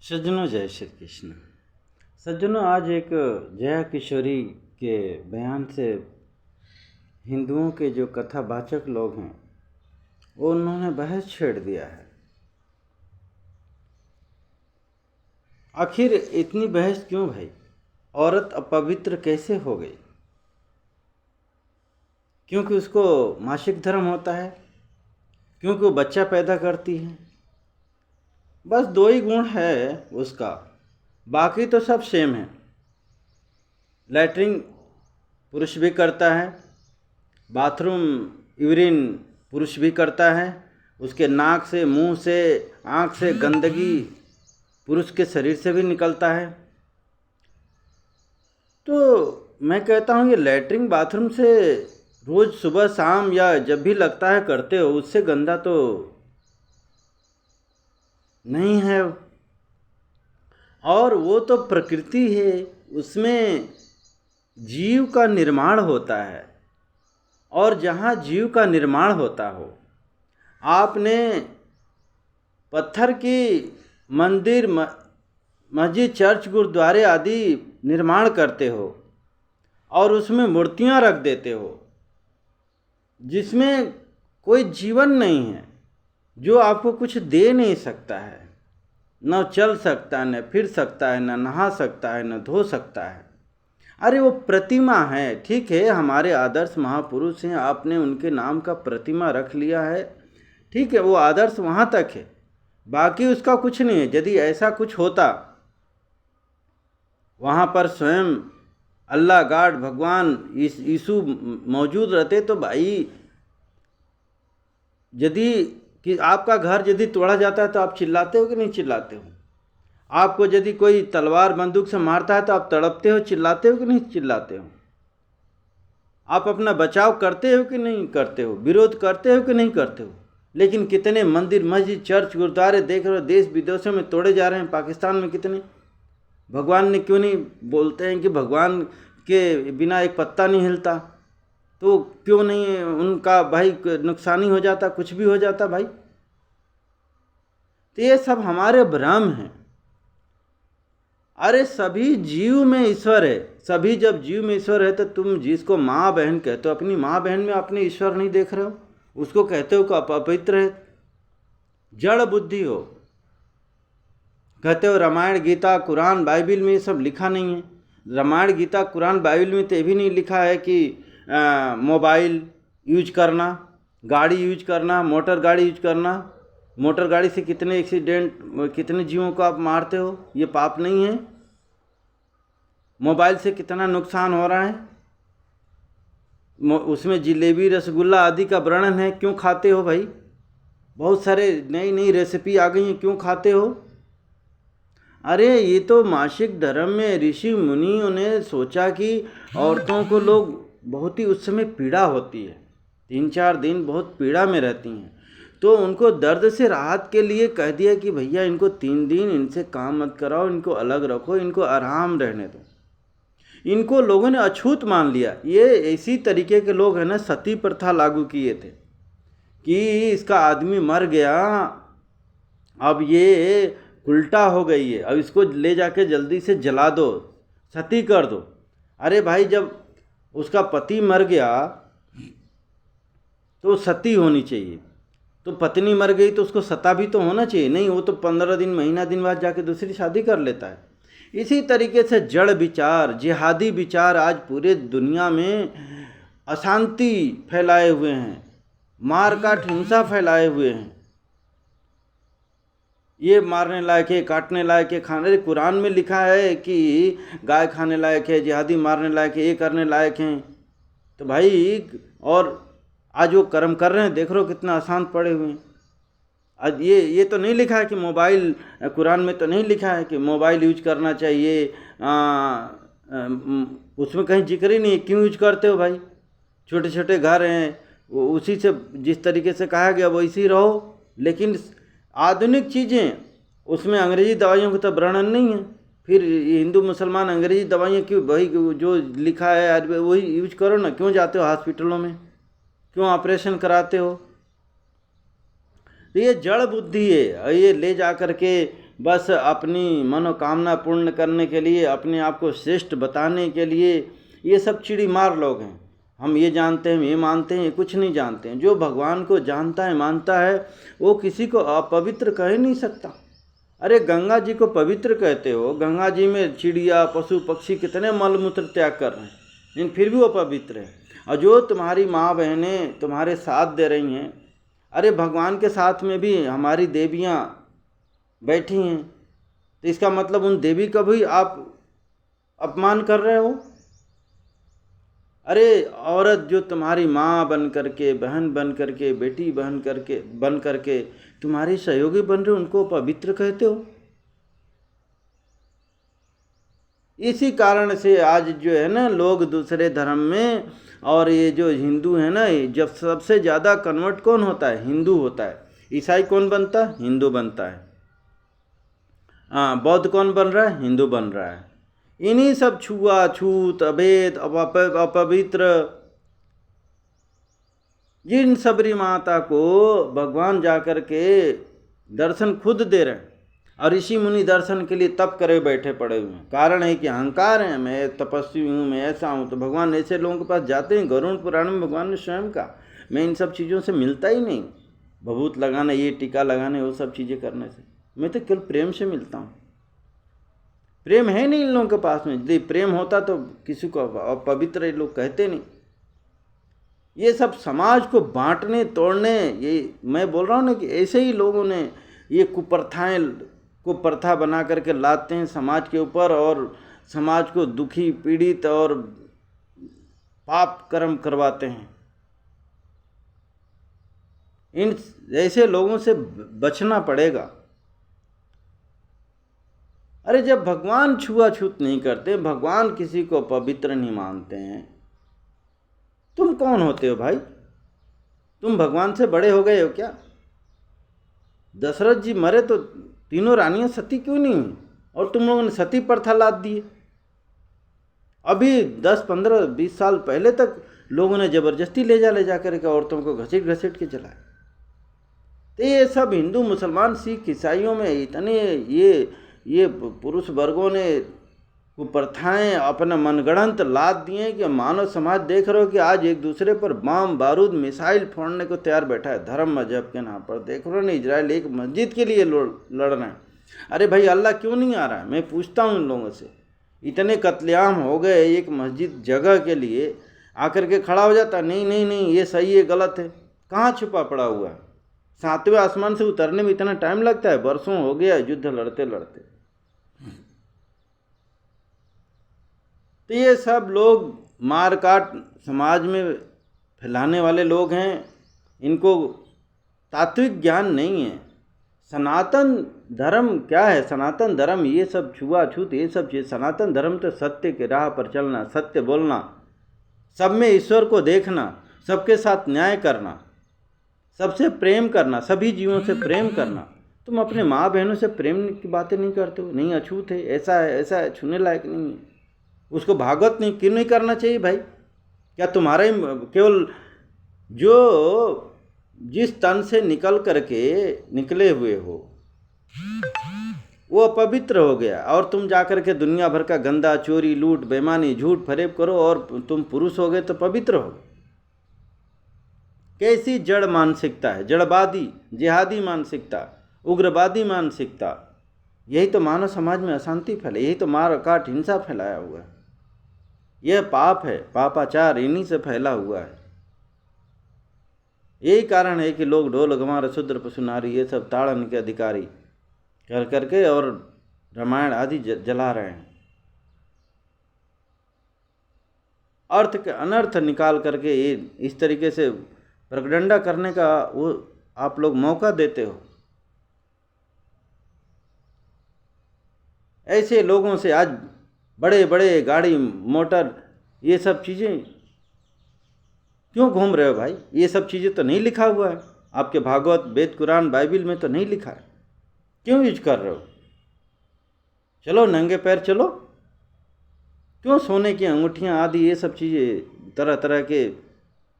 सज्जनों जय श्री कृष्ण। सज्जनों, आज एक जया किशोरी के बयान से हिंदुओं के जो कथावाचक लोग हैं वो उन्होंने बहस छेड़ दिया है। आखिर इतनी बहस क्यों भाई? औरत अपवित्र कैसे हो गई? क्योंकि उसको मासिक धर्म होता है, क्योंकि वो बच्चा पैदा करती है। बस दो ही गुण है उसका, बाकी तो सब सेम है। लैट्रिन पुरुष भी करता है, बाथरूम यूरिन पुरुष भी करता है, उसके नाक से, मुंह से, आँख से गंदगी पुरुष के शरीर से भी निकलता है। तो मैं कहता हूँ ये लैट्रिन बाथरूम से रोज़ सुबह शाम या जब भी लगता है करते हो, उससे गंदा तो नहीं है। और वो तो प्रकृति है, उसमें जीव का निर्माण होता है। और जहाँ जीव का निर्माण होता हो, आपने पत्थर की मंदिर, मस्जिद, चर्च, गुरुद्वारे आदि निर्माण करते हो और उसमें मूर्तियाँ रख देते हो जिसमें कोई जीवन नहीं है, जो आपको कुछ दे नहीं सकता है, न चल सकता है, न फिर सकता है, न नहा सकता है, न धो सकता है। अरे वो प्रतिमा है, ठीक है, हमारे आदर्श महापुरुष हैं, आपने उनके नाम का प्रतिमा रख लिया है, ठीक है, वो आदर्श वहाँ तक है, बाकी उसका कुछ नहीं है। यदि ऐसा कुछ होता, वहाँ पर स्वयं अल्लाह, गॉड, भगवान, यीशु मौजूद रहते तो भाई, यदि कि आपका घर यदि तोड़ा जाता है तो आप चिल्लाते हो कि नहीं चिल्लाते हो? आपको यदि कोई तलवार बंदूक से मारता है तो आप तड़पते हो, चिल्लाते हो कि नहीं चिल्लाते हो? आप अपना बचाव करते हो कि नहीं करते हो? विरोध करते हो कि नहीं करते हो? लेकिन कितने मंदिर, मस्जिद, चर्च, गुरुद्वारे देख रहे हो, देश विदेशों में तोड़े जा रहे हैं। पाकिस्तान में कितने, भगवान ने क्यों नहीं बोलते हैं कि भगवान के बिना एक पत्ता नहीं हिलता? तो क्यों नहीं उनका भाई नुकसानी हो जाता, कुछ भी हो जाता भाई? तो ये सब हमारे भ्रम हैं। अरे सभी जीव में ईश्वर है, सभी जब जीव में ईश्वर है तो तुम जिसको माँ बहन कहते हो, अपनी माँ बहन में अपने ईश्वर नहीं देख रहे हो, उसको कहते हो कि अपवित्र है, जड़ बुद्धि हो। कहते हो रामायण, गीता, कुरान, बाइबिल में ये सब लिखा नहीं है। रामायण, गीता, कुरान, बाइबिल में तो ये भी नहीं लिखा है कि मोबाइल यूज करना, गाड़ी यूज करना, मोटर गाड़ी यूज करना। मोटर गाड़ी से कितने एक्सीडेंट, कितने जीवों को आप मारते हो, ये पाप नहीं है? मोबाइल से कितना नुकसान हो रहा है, उसमें जिलेबी, रसगुल्ला आदि का वर्णन है, क्यों खाते हो भाई? बहुत सारे नई नई रेसिपी आ गई हैं, क्यों खाते हो? अरे ये तो मासिक धर्म में ऋषि मुनियों ने सोचा कि औरतों को लोग बहुत ही उस समय पीड़ा होती है, 3-4 दिन बहुत पीड़ा में रहती हैं, तो उनको दर्द से राहत के लिए कह दिया कि भैया इनको 3 दिन इनसे काम मत कराओ, इनको अलग रखो, इनको आराम रहने दो। इनको लोगों ने अछूत मान लिया। ये इसी तरीके के लोग हैं ना, सती प्रथा लागू किए थे कि इसका आदमी मर गया, अब ये उल्टा हो गई है, अब इसको ले जाके जल्दी से जला दो, सती कर दो। अरे भाई, जब उसका पति मर गया तो सती होनी चाहिए, तो पत्नी मर गई तो उसको सता भी तो होना चाहिए। नहीं, वो तो 15 दिन, महीना दिन बाद जाके दूसरी शादी कर लेता है। इसी तरीके से जड़ विचार, जिहादी विचार आज पूरे दुनिया में अशांति फैलाए हुए हैं, मार काट, हिंसा फैलाए हुए हैं। ये मारने लायक है, काटने लायक है, खाने, कुरान में लिखा है कि गाय खाने लायक है, जिहादी मारने लायक है, ये करने लायक हैं। तो भाई, और आज वो कर्म कर रहे हैं, देख रहे हो कितना अशांत पड़े हुए हैं। आज ये तो नहीं लिखा है कि मोबाइल, कुरान में तो नहीं लिखा है कि मोबाइल यूज करना चाहिए, उसमें कहीं जिक्र ही नहीं। क्यों यूज करते हो भाई? छोटे छोटे घर हैं, वो उसी से जिस तरीके से कहा गया वैसे रहो। लेकिन आधुनिक चीज़ें, उसमें अंग्रेजी दवाइयों का तो वर्णन नहीं है। फिर हिंदू मुसलमान अंग्रेजी दवाइयाँ क्यों? वही जो लिखा है वही यूज करो ना। क्यों जाते हो हॉस्पिटलों में, क्यों ऑपरेशन कराते हो? तो ये जड़ बुद्धि है, ये ले जा कर के बस अपनी मनोकामना पूर्ण करने के लिए, अपने आप को श्रेष्ठ बताने के लिए, ये सब चिड़ी मार लोग हैं। हम ये जानते हैं, ये मानते हैं, ये कुछ नहीं जानते हैं। जो भगवान को जानता है, मानता है, वो किसी को अपवित्र कह ही नहीं सकता। अरे गंगा जी को पवित्र कहते हो, गंगा जी में चिड़िया पशु पक्षी कितने मलमूत्र त्याग कर रहे हैं, लेकिन फिर भी वो पवित्र है। और जो तुम्हारी माँ बहनें तुम्हारे साथ दे रही हैं, अरे भगवान के साथ में भी हमारी देवियाँ बैठी हैं, तो इसका मतलब उन देवी का भी आप अपमान कर रहे हो। अरे औरत जो तुम्हारी माँ बन करके, बहन बन करके, बेटी बन करके तुम्हारी सहयोगी बन रहे, उनको पवित्र कहते हो। इसी कारण से आज जो है ना, लोग दूसरे धर्म में, और ये जो हिंदू है ना, जब सबसे ज़्यादा कन्वर्ट कौन होता है? हिंदू होता है। ईसाई कौन बनता है? हिंदू बनता है। हाँ, बौद्ध कौन बन रहा है? हिंदू बन रहा है। इन्हीं सब छुआछूत, अभेद, अपवित्र, जिन सबरी माता को भगवान जाकर के दर्शन खुद दे रहे हैं, और ऋषि मुनि दर्शन के लिए तप करे बैठे पड़े हुए हैं। कारण है कि अहंकार है, मैं तपस्वी हूँ, मैं ऐसा हूँ। तो भगवान ऐसे लोगों के पास जाते हैं। गरुड़ पुराण में भगवान ने स्वयं कहा, मैं इन सब चीज़ों से मिलता ही नहीं। भभूत लगाना, ये टीका लगाने, वो सब चीज़ें करने से मैं तो केवल प्रेम से मिलता हूँ। प्रेम है नहीं इन लोगों के पास में। यदि प्रेम होता तो किसी को अपवित्र लोग कहते नहीं। ये सब समाज को बांटने तोड़ने, ये मैं बोल रहा हूँ ना कि ऐसे ही लोगों ने ये कुप्रथाएं को प्रथा बना करके लाते हैं समाज के ऊपर, और समाज को दुखी, पीड़ित और पाप कर्म करवाते हैं। इन ऐसे लोगों से बचना पड़ेगा। अरे जब भगवान छुआछूत नहीं करते, भगवान किसी को पवित्र नहीं मानते हैं, तुम कौन होते हो भाई? तुम भगवान से बड़े हो गए हो क्या? दशरथ जी मरे तो तीनों रानियां सती क्यों नहीं हुई? और तुम लोगों ने सती प्रथा लाद दी। अभी 10, 15, 20 साल पहले तक लोगों ने जबरदस्ती ले जा करके औरतों को घसीट घसीट के चलाए। तो ये सब हिंदू, मुसलमान, सिख, ईसाइयों में इतने ये पुरुष वर्गों ने कुप्रथाएं अपना मनगढ़ंत लाद दिए कि मानव समाज देख रहे हो कि आज एक दूसरे पर बम बारूद मिसाइल फोड़ने को तैयार बैठा है। धर्म मजहब के नाम पर देख रहे हो ना, इजराइल एक मस्जिद के लिए लड़ रहे हैं। अरे भाई अल्लाह क्यों नहीं आ रहा है? मैं पूछता हूँ इन लोगों से। इतने कत्लेआम हो गए एक मस्जिद जगह के लिए, आकर के खड़ा हो जाता, नहीं नहीं नहीं ये सही है, गलत है। कहाँ छुपा पड़ा हुआ है? 7वें आसमान से उतरने में इतना टाइम लगता है? बरसों हो गया युद्ध लड़ते लड़ते। तो ये सब लोग मार काट समाज में फैलाने वाले लोग हैं। इनको तात्विक ज्ञान नहीं है। सनातन धर्म क्या है? सनातन धर्म ये सब छुआछूत, ये सब चीज़। सनातन धर्म तो सत्य के राह पर चलना, सत्य बोलना, सब में ईश्वर को देखना, सबके साथ न्याय करना, सबसे प्रेम करना, सभी जीवों से प्रेम करना। तुम अपने माँ बहनों से प्रेम की बातें नहीं करते हो? नहीं, अछूत है, ऐसा है, छूने लायक नहीं है। उसको भागवत नहीं क्यों नहीं करना चाहिए भाई? क्या तुम्हारा ही केवल जो जिस तन से निकल करके निकले हुए हो वो अपवित्र हो गया, और तुम जाकर के दुनिया भर का गंदा, चोरी, लूट, बेईमानी, झूठ फरेब करो, और तुम पुरुष हो गए तो पवित्र हो? कैसी जड़ मानसिकता है? जड़वादी, जिहादी मानसिकता, उग्रवादी मानसिकता। यही तो मानव समाज में अशांति फैले, यही तो मार काट, हिंसा फैलाया हुआ है। यह पाप है, पापाचार इन्हीं से फैला हुआ है। यही कारण है कि लोग ढोल गंवार, शूद्र, पशु, नारी, ये सब ताड़न के अधिकारी कर करके और रामायण आदि जला रहे हैं। अर्थ के अनर्थ निकाल करके ये इस तरीके से प्रगडंडा करने का वो आप लोग मौका देते हो। ऐसे लोगों से आज बड़े बड़े गाड़ी, मोटर, ये सब चीज़ें क्यों घूम रहे हो भाई? ये सब चीज़ें तो नहीं लिखा हुआ है आपके भागवत, वेद, कुरान, बाइबिल में तो नहीं लिखा है। क्यों यूज कर रहे हो? चलो नंगे पैर चलो। क्यों सोने की अंगूठियाँ आदि ये सब चीज़ें, तरह तरह के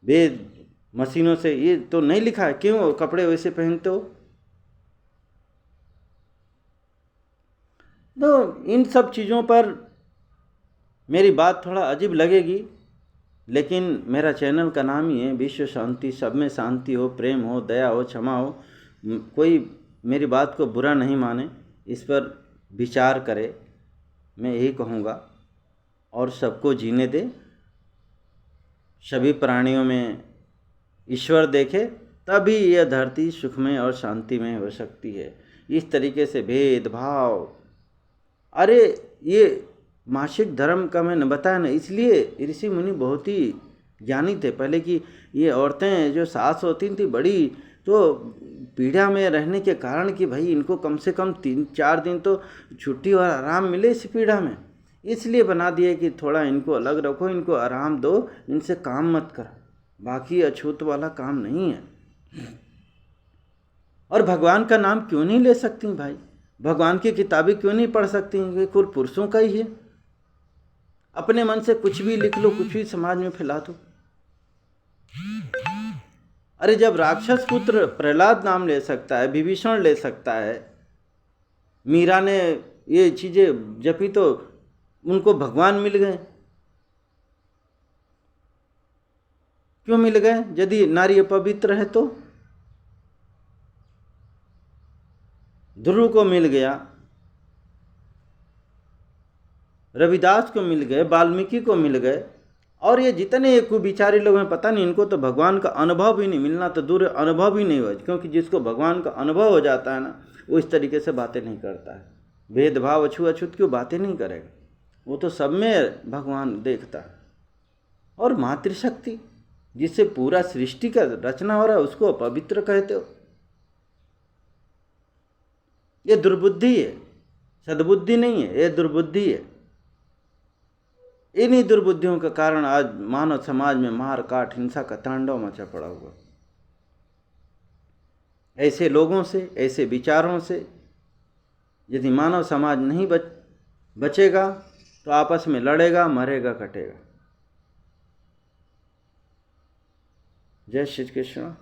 वेद मशीनों से, ये तो नहीं लिखा है? क्यों कपड़े वैसे पहनते हो? तो इन सब चीज़ों पर मेरी बात थोड़ा अजीब लगेगी, लेकिन मेरा चैनल का नाम ही है विश्व शांति, सब में शांति हो, प्रेम हो, दया हो, क्षमा हो। कोई मेरी बात को बुरा नहीं माने, इस पर विचार करे, मैं यही कहूँगा। और सबको जीने दे, सभी प्राणियों में ईश्वर देखे, तभी यह धरती सुखमय और शांतिमय हो सकती है। इस तरीके से भेदभाव, अरे ये मासिक धर्म का मैंने बताया ना, इसलिए ऋषि मुनि बहुत ही ज्ञानी थे पहले कि ये औरतें जो सास होती थी बड़ी, तो पीड़ा में रहने के कारण कि भाई इनको कम से कम 3-4 दिन तो छुट्टी और आराम मिले इस पीड़ा में, इसलिए बना दिए कि थोड़ा इनको अलग रखो, इनको आराम दो, इनसे काम मत कर, बाकी अछूत वाला काम नहीं है। और भगवान का नाम क्यों नहीं ले सकती भाई? भगवान की किताबें क्यों नहीं पढ़ सकती? ये कुल पुरुषों का ही है। अपने मन से कुछ भी लिख लो, कुछ भी समाज में फैला दो। अरे जब राक्षस पुत्र प्रहलाद नाम ले सकता है, विभीषण ले सकता है, मीरा ने ये चीजें जपी तो उनको भगवान मिल गए। क्यों मिल गए? यदि नारी अपवित्र है तो ध्रुव को मिल गया, रविदास को मिल गए, वाल्मीकि को मिल गए, और ये जितने कुविचारी लोग हैं, पता नहीं इनको तो भगवान का अनुभव ही नहीं, मिलना तो दूर, अनुभव ही नहीं हुआ। क्योंकि जिसको भगवान का अनुभव हो जाता है ना, वो इस तरीके से बातें नहीं करता है। भेदभाव अछूत क्यों बातें नहीं करेगा, वो तो सब में भगवान देखता है। और मातृशक्ति जिससे पूरा सृष्टि का रचना हो रहा है, उसको पवित्र कहते हो? ये दुर्बुद्धि है, सद्बुद्धि नहीं है, ये दुर्बुद्धि है। इन्हीं दुर्बुद्धियों के कारण आज मानव समाज में मार काट हिंसा का तांडव मचा पड़ा हुआ। ऐसे लोगों से, ऐसे विचारों से यदि मानव समाज नहीं बचेगा तो आपस में लड़ेगा, मरेगा, कटेगा। जय श्री कृष्ण।